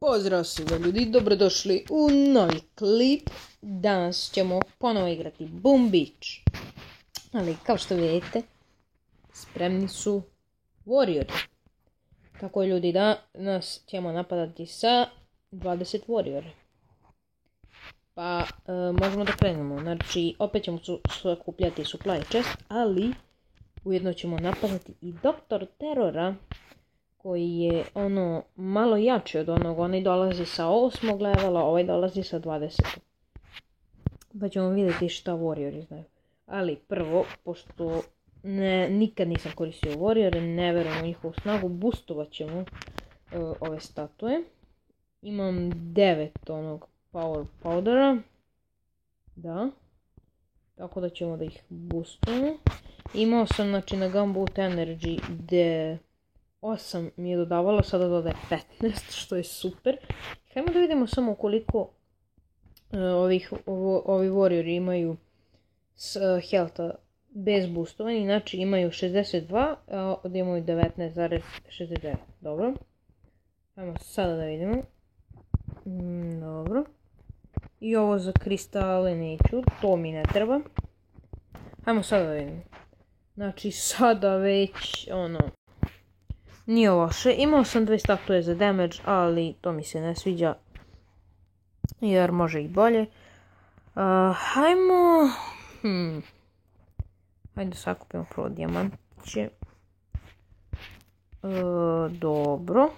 Pozdrav svima ljudi, dobrodošli u novi klip. Danas ćemo ponovo igrati Boom Beach. Ali kao što vidite, spremni su Warriori. Tako je ljudi, danas ćemo napadati sa 20 Warriori. Pa možemo da krenemo. Znači, opet ćemo sakupljati supply chest, ali ujedno ćemo napadati i Doktor Terora, koji je malo jači od onog. Onaj dolazi sa 8. levela, ovaj dolazi sa 20. Pa ćemo vidjeti šta Warriori znaju. Ali prvo, pošto nikad nisam koristio Warriore, ne verujem u njihovu snagu, boostovat ćemo ove statue. Imam 9 onog power powdera. Da. Tako da ćemo da ih boostujemo. Imao sam znači na Gumboot Energy gdje 8 mi je dodavalo, sada dodaje 15, što je super. Hajmo da vidimo samo koliko ovi Warriori imaju healtha bez boostovanja. Znači imaju 62, a ovdje imaju 19,69. Dobro. Hajmo sada da vidimo. Dobro. I ovo za kristale neću, to mi ne treba. Hajmo sada da vidimo. Znači sada već nije loše. Imao sam 2 statue za damage, ali to mi se ne sviđa, jer može i bolje. Hajmo... Hajde sakupimo prvo dijamantiće. Dobro.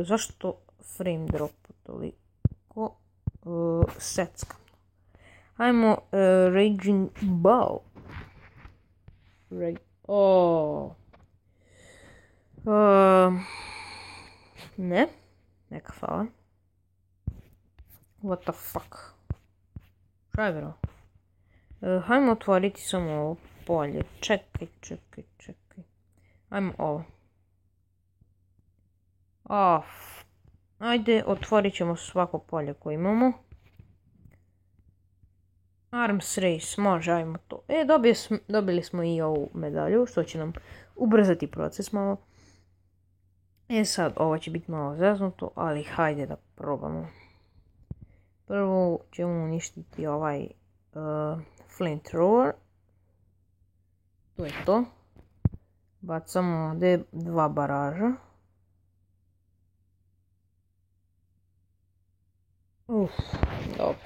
Zašto frame dropu toliko? Secka. Hajmo Raging Bow. Ne, neka hvala. What the fuck? Šta je bilo? Hajmo otvoriti samo ovo polje. Čekaj. Hajmo ovo. Ajde, otvorit ćemo svako polje koje imamo. Arms race, može, ajmo to. Dobili smo i ovu medalju, što će nam ubrzati proces malo. Sad, ovo će biti malo zeznuto, ali hajde da probamo. Prvo ćemo uništiti ovaj flamethrower. To je to. Bacamo ovdje 2 baraža. Dobro.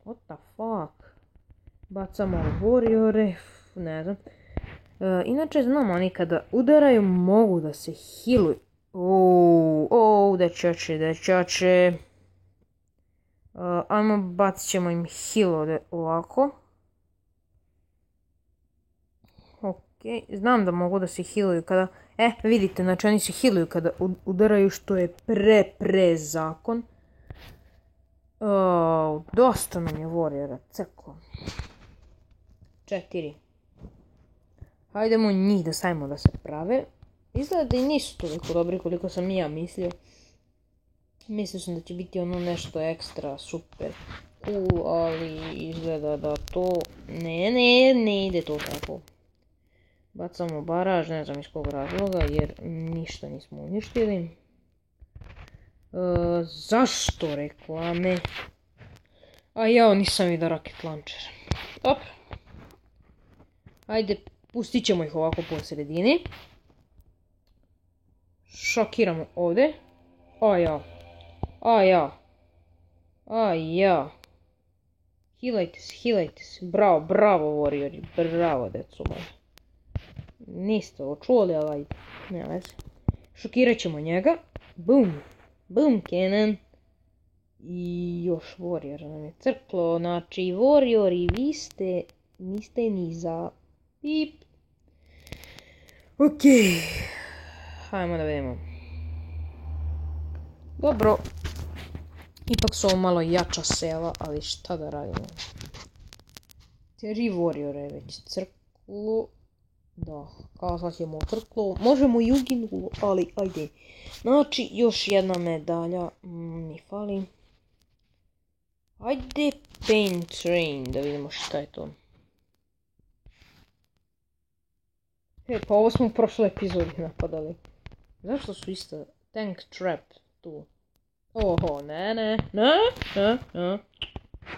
What the fuck? Bacamo Warriore, ne znam. Inače znam, oni kada udaraju mogu da se healuju. Dečače. Ajmo, bacit ćemo im heal ovdje ovako. Ok, znam da mogu da se healuju kada... vidite, znači oni se healuju kada udaraju, što je pre zakon. Dosta nam je Warriora, ceklo. 4. Hajdemo njih da stavimo da se prave. Izgleda da i nisu toliko dobri koliko sam i ja mislio. Mislio sam da će biti nešto ekstra super cool, ali izgleda da to ne ide to tako. Bacamo baraž, ne znam iz kog razloga, jer ništa nismo uništili. Zašto reklame? A ja nisam vidio rocket launcher. Dobro. Ajde, pustit ćemo ih ovako po sredini. Šokiramo ovdje. A ja. Healajte se. Bravo Warriori. Bravo, deco moja. Niste ovo čuli, ali ajde. Nema veze. Šokirat ćemo njega. Boom cannon. I još Warriora nam je crklo. Znači, Warriori, vi niste ni za pip. Ok. Hajmo da vidimo. Dobro. Ipak su ovo malo jača sela, ali šta da radimo. 3 Warriora je već crklo. Da, kazat ćemo crklo. Možemo i uginulo, ali ajde. Znači, još jedna medalja mi fali. Ajde, Pain Train, da vidimo šta je to. Pa ovo smo u prošloj epizodi napadali. Zašto su isto tank trap tu? Oho, ne.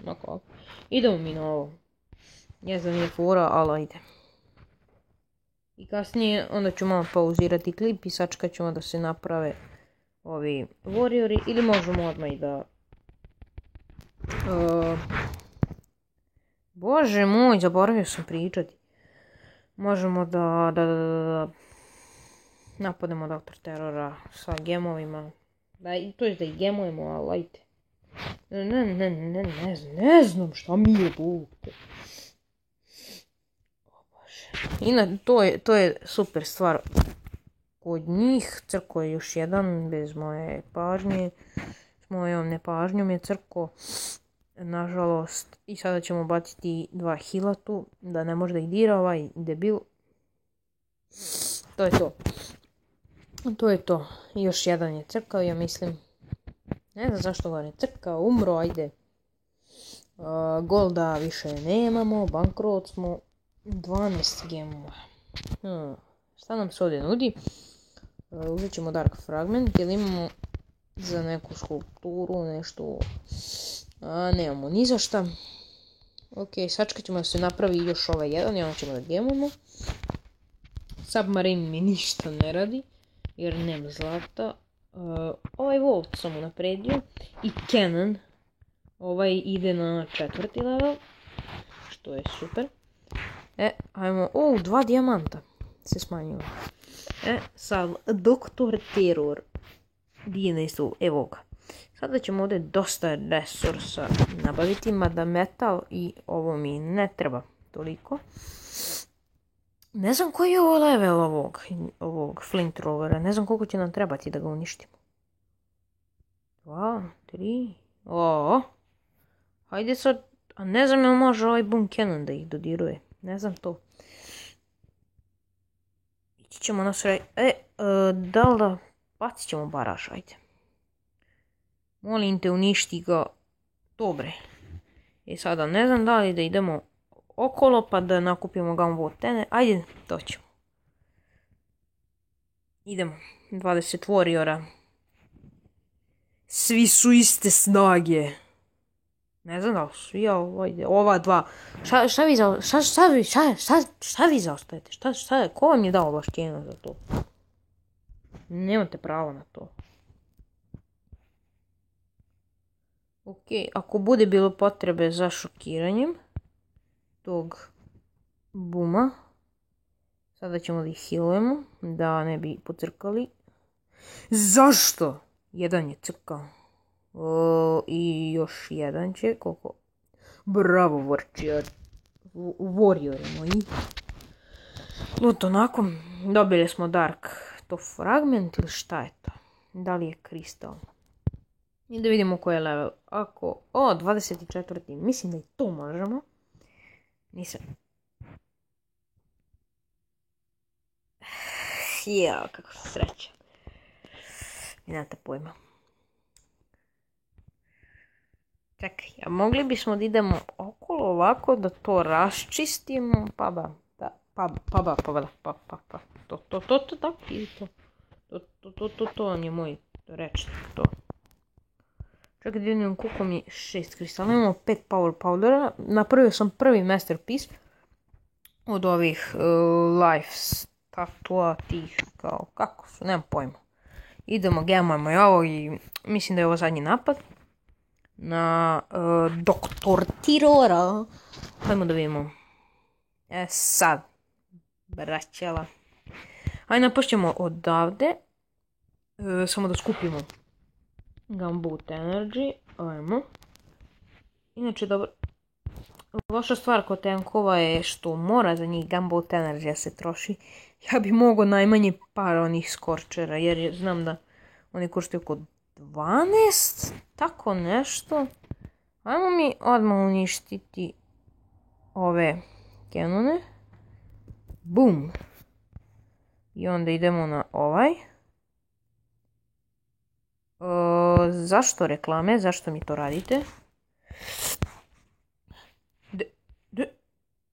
Mako. Idemo mi na ovo. Ne znam nije fora, ali ajde. I kasnije onda ću malo pauzirati klip i sačekat ćemo da se naprave ovi warriori. Ili možemo odmah i da... Bože moj, zaboravio sam pričati. Možemo da napademo Doktor Terora sa gemovima. To je da ih gemujemo, ali ajde. Ne znam šta mi je bukte. To je super stvar kod njih. Crko je još jedan bez moje pažnje. S mojom nepažnjom je crko. Nažalost. I sada ćemo baciti 2 hila tu. Da ne može da ih dira ovaj debil. To je to. To je to. Još jedan je crkao, ja mislim. Ne znam zašto ga ne crkao. Umro, ajde. Golda više nemamo. Bankrot smo. 12 gemova. Šta nam se ovdje nudi? Uzet ćemo Dark Fragment. Jer imamo za neku skulpturu nešto... nemamo ni za šta. Ok, sačekat ćemo da se napravi još ovaj jedan. I onda ćemo da gemujemo. Submarine mi ništa ne radi. Jer nema zlata. Ovaj Volt sam unapredio. I Cannon. Ovaj ide na 4. level. Što je super. Ajmo, 2 dijamanta se smanjilo. Sad, Doktor Teror. Dijene evo ga. Sada ćemo ovdje dosta resursa nabaviti, mada metal i ovo mi ne treba toliko. Ne znam koji je ovo level ovog flint rovera, ne znam koliko će nam trebati da ga uništimo. 2, 3, hajde sad, a ne znam jel može ovaj boom cannon da ih dodiruje. Ne znam to. Ići ćemo na sve... da li da... Bacit ćemo baraž, ajde. Molim te, uništi ga. Dobre. Sada ne znam da li da idemo okolo pa da nakupimo gunbotene. Ajde, to ćemo. Idemo. 20 warriora. Svi su iste snage. Ne znam da li su svi, ali ova 2. Šta vi zaostajete? Ko vam je dao ovlašćenje za to? Nemate pravo na to. Ok, ako bude bilo potrebe za šokiranjem tog buma, sada ćemo da ih healujemo, da ne bi pocrkali. Zašto? Jedan je crkao. I još jedan će, koliko? Bravo, warriori moji. Luto, nakon dobili smo Dark to fragment ili šta je to? Da li je kristal? I da vidimo koji je level. 24. Mislim da i to možemo. Nisam. Jao, kako sam srećan. I nemate pojma. Čekaj, a mogli bismo da idemo okolo ovako, da to raščistimo, to vam je moj rečnik, to. Čekaj, da vidim koliko mi je 6 kristala, imamo 5 power powdera, napravio sam prvi masterpiece od ovih life statua tih, kao kako su, nemam pojma. Idemo, gemujemo i ovo i mislim da je ovo zadnji napad. Na Doktor Terora. Hajmo da vidimo. Sad. Braćela. Ajde napušćemo odavde. Samo da skupimo Gunboat Energy. Ajmo. Inače dobro. Loša stvar kod tankova je što mora za njih Gunboat Energy se troši. Ja bi mogao najmanje par onih skorčera jer znam da oni koštaju oko 12, tako nešto. Ajmo mi odmah uništiti ove kanone. Bum. I onda idemo na ovaj. Zašto reklame? Zašto mi to radite?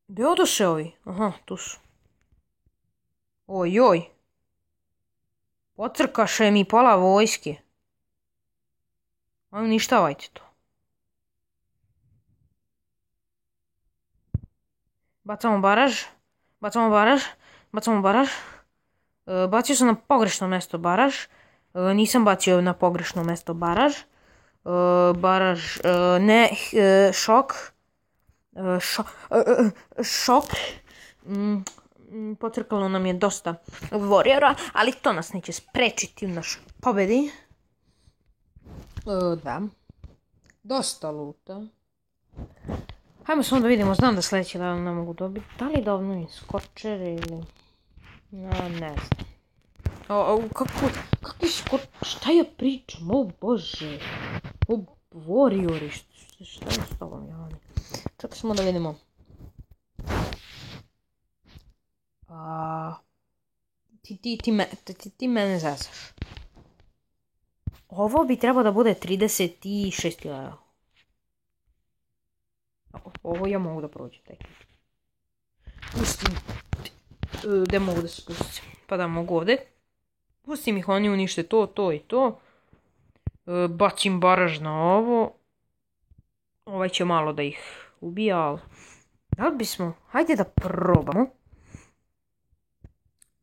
Gdje odoše ovi? Aha, tu su. Ojoj. Pocrkaše mi pola vojske. Ajmo, uništavajte to. Bacamo baraž. Bacio sam na pogrešno mjesto baraž. Nisam bacio na pogrešno mjesto baraž. Šok. Šok. Pocrkalo nam je dosta warriora, ali to nas neće sprečiti u našoj pobedi. Da. Dosta luta. Hajmo samo da vidimo, znam da sljedeći level ne mogu dobiti. Da li da obnovim Scorcher ili... ne znam. Kakvi Scorcher? Šta ja pričam? O bože. O warriori. Šta je s tobom, Jani? Čekaj samo da vidimo. Ti mene zezaš. Ovo bi trebao da bude 36 level. Ovo ja mogu da prođem taj klip. Pustim. Gde mogu da se spustim? Pa da, mogu ovde. Pustim ih, oni unište to i to. Bacim baraž na ovo. Ovaj će malo da ih ubija, ali... Da li bismo... Hajde da probamo.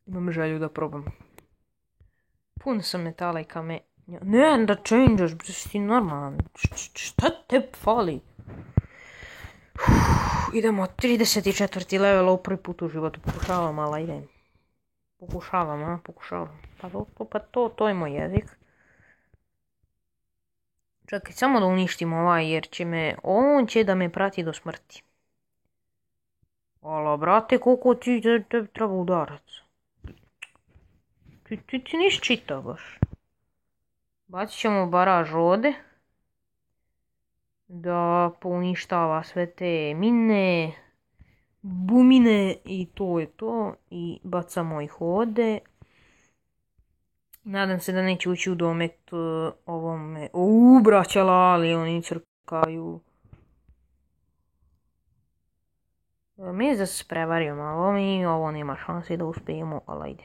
Imam želju da probam. Pun sam metala i kamenja. Ne, da changeaš, si ti normalan. Šta te fali? Idemo, 34. level, ovo prvi put u životu. Pokušavam, ali idem. Pokušavam. Pa to je moj jezik. Čekaj, samo da uništim ovaj, jer on će da me prati do smrti. Ala, brate, koliko ti treba udarac? Ti nisi čitao baš. Bacit ćemo baraž ovdje. Da pouništava sve te mine, bumine i to je to. I bacamo ih ovdje. Nadam se da neće ući u domet ovome. Braća Lali, oni crkaju. Mi da se prevario malo, ovo nema šanse da uspijemo, ali ide.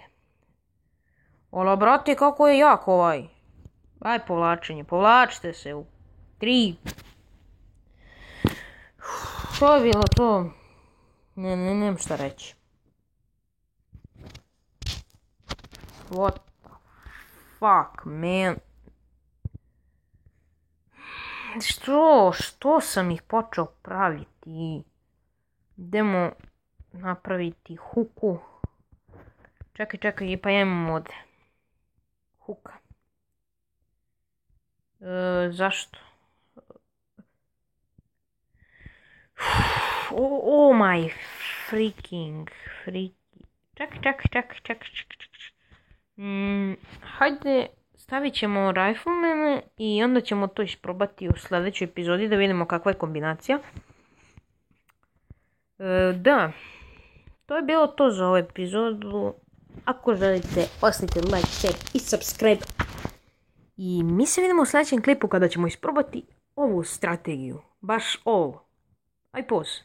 Ola, brate, kako je jak ovaj. Aj, povlačenje, povlačite se u 3. Što je bilo to? Nemam šta reći. What the fuck, man? Što sam ih počeo praviti? Idemo napraviti huku. Čekaj, pa ja imam ovdje. Huka. Zašto? Oh my freaking. Čekaj. Hajde, stavit ćemo riflemane i onda ćemo to isprobati u sljedećoj epizodi da vidimo kakva je kombinacija. Da, to je bilo to za ovu epizodu. Ako želite, ostavite like, share i subscribe. I mi se vidimo u sljedećem klipu kada ćemo isprobati ovu strategiju. Baš ovo. Aj, pause.